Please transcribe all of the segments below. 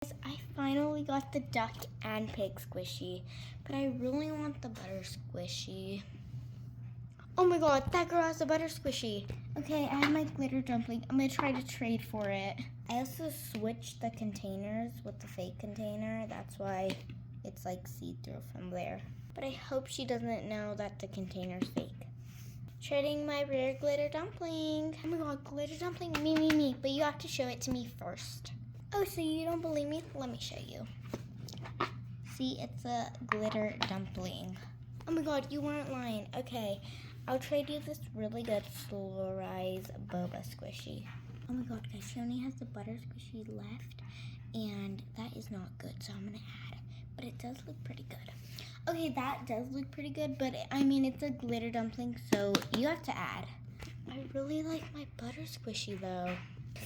I finally got the duck and pig squishy, but I really want the butter squishy. Oh my god, that girl has the butter squishy. Okay, I have my glitter dumpling. I'm gonna try to trade for it. I also switched the containers with the fake container. That's why it's like see-through from there. But I hope she doesn't know that the container's fake. Trading my rare glitter dumpling. Oh my god, glitter dumpling, me. But you have to show it to me first. Oh, so you don't believe me? Let me show you. See, it's a glitter dumpling. Oh my god, you weren't lying. Okay, I'll trade you this really good Slow Rise Boba Squishy. Oh my god, guys, she only has the butter squishy left, and that is not good, so I'm gonna add. But it does look pretty good. Okay, that does look pretty good, but I mean, it's a glitter dumpling, so you have to add. I really like my butter squishy though.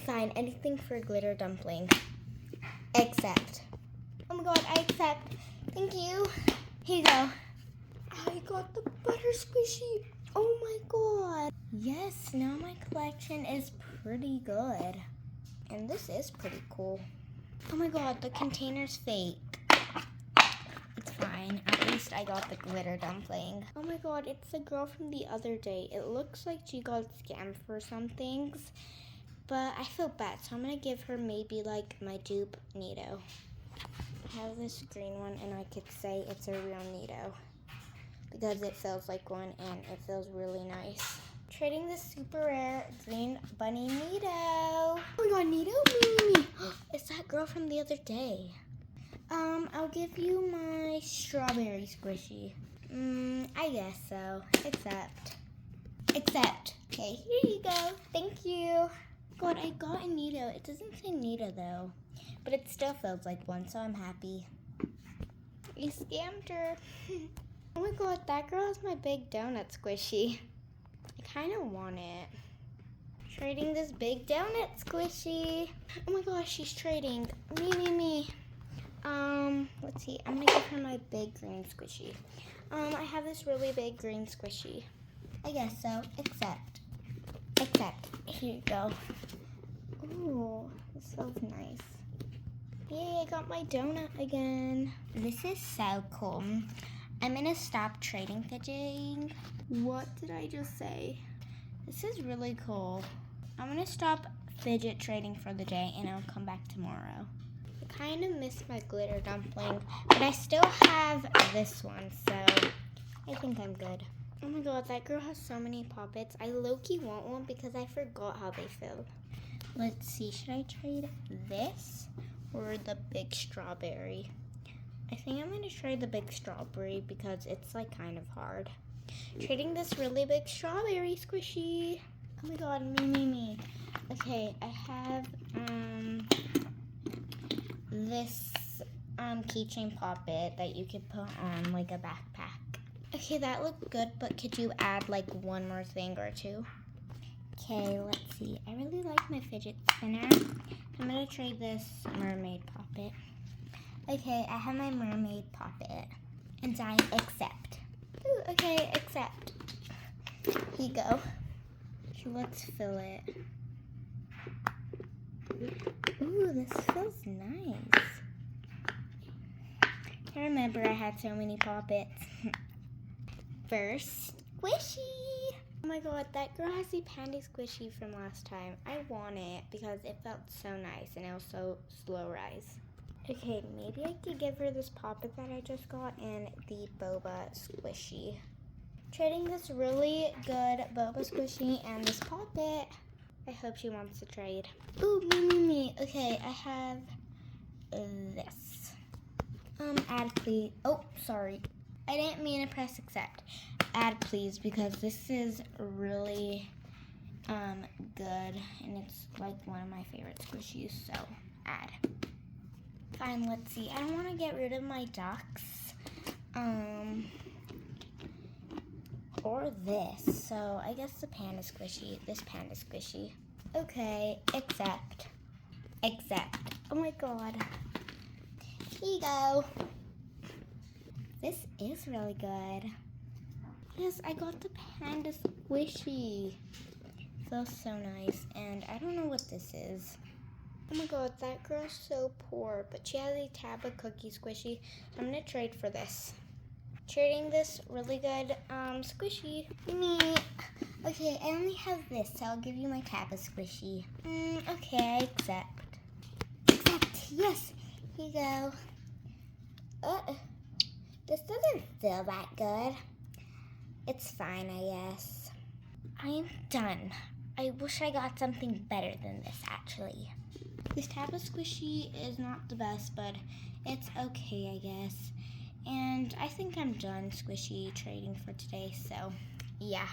Fine, anything for glitter dumpling. Accept. Oh my god, I accept. Thank you. Here you go. I got the butter squishy. Oh my god. Yes, now my collection is pretty good. And this is pretty cool. Oh my god, the container's fake. It's fine. At least I got the glitter dumpling. Oh my god, it's the girl from the other day. It looks like she got scammed for some things. But I feel bad, so I'm gonna give her maybe like my dupe Nito. I have this green one, and I could say it's a real Nito because it feels like one, and it feels really nice. Trading this super rare green bunny Nito. Oh my god, Nito, me. It's that girl from the other day. I'll give you my strawberry squishy. I guess so. Accept. Okay, here you go. Thank you. God, I got a Nito. It doesn't say Nito though, but it still feels like one, so I'm happy. You scammed her. Oh my god, that girl has my big donut squishy. I kind of want it. Trading this big donut squishy. Oh my gosh, she's trading. Me. Let's see. I'm gonna give her my big green squishy. I have this really big green squishy. I guess so. Accept. Here you go. Ooh, this feels nice. Yay, I got my donut again. This is so cool. I'm gonna stop trading fidgeting. What did I just say? This is really cool. I'm gonna stop fidget trading for the day and I'll come back tomorrow. I kind of miss my glitter dumpling, but I still have this one, so I think I'm good. Oh my god, that girl has so many poppets. I low-key want one because I forgot how they feel. Let's see, should I trade this or the big strawberry? I think I'm gonna try the big strawberry because it's like kind of hard. Trading this really big strawberry squishy. Oh my god, me. Okay, I have this keychain poppet that you could put on like a backpack. Okay, that looked good, but could you add like one more thing or two? Okay, let's see. I really like my fidget spinner. I'm gonna trade this mermaid poppet. Okay, I have my mermaid poppet. And I accept. Ooh, okay, accept. Here you go. Okay, let's fill it. Ooh, this feels nice. I remember I had so many poppets. First, squishy. Oh my god, that girl has the Panda squishy from last time. I want it because it felt so nice and it was so slow rise. Okay, maybe I could give her this poppet that I just got and the boba squishy. Trading this really good boba squishy and this poppet. I hope she wants to trade. Ooh, me. Okay, I have this. Add please. Oh, sorry. I didn't mean to press accept. Add please because this is really good and it's like one of my favorite squishies, so add. Fine, let's see. I don't want to get rid of my ducks. Or this. So I guess the panda squishy. This panda squishy. Okay, accept. Oh my god. Here you go. This is really good. Yes, I got the panda squishy. Feels so nice. And I don't know what this is. Oh my god, that girl's so poor, but she has a tab of cookie squishy. So I'm gonna trade for this. Trading this really good squishy. Me. Okay, I only have this, so I'll give you my tab of squishy. Okay, I accept. Accept, yes. Here you go. This doesn't feel that good. It's fine, I guess. I'm done. I wish I got something better than this, actually. This tab of squishy is not the best, but it's okay, I guess. And I think I'm done squishy trading for today, so yeah.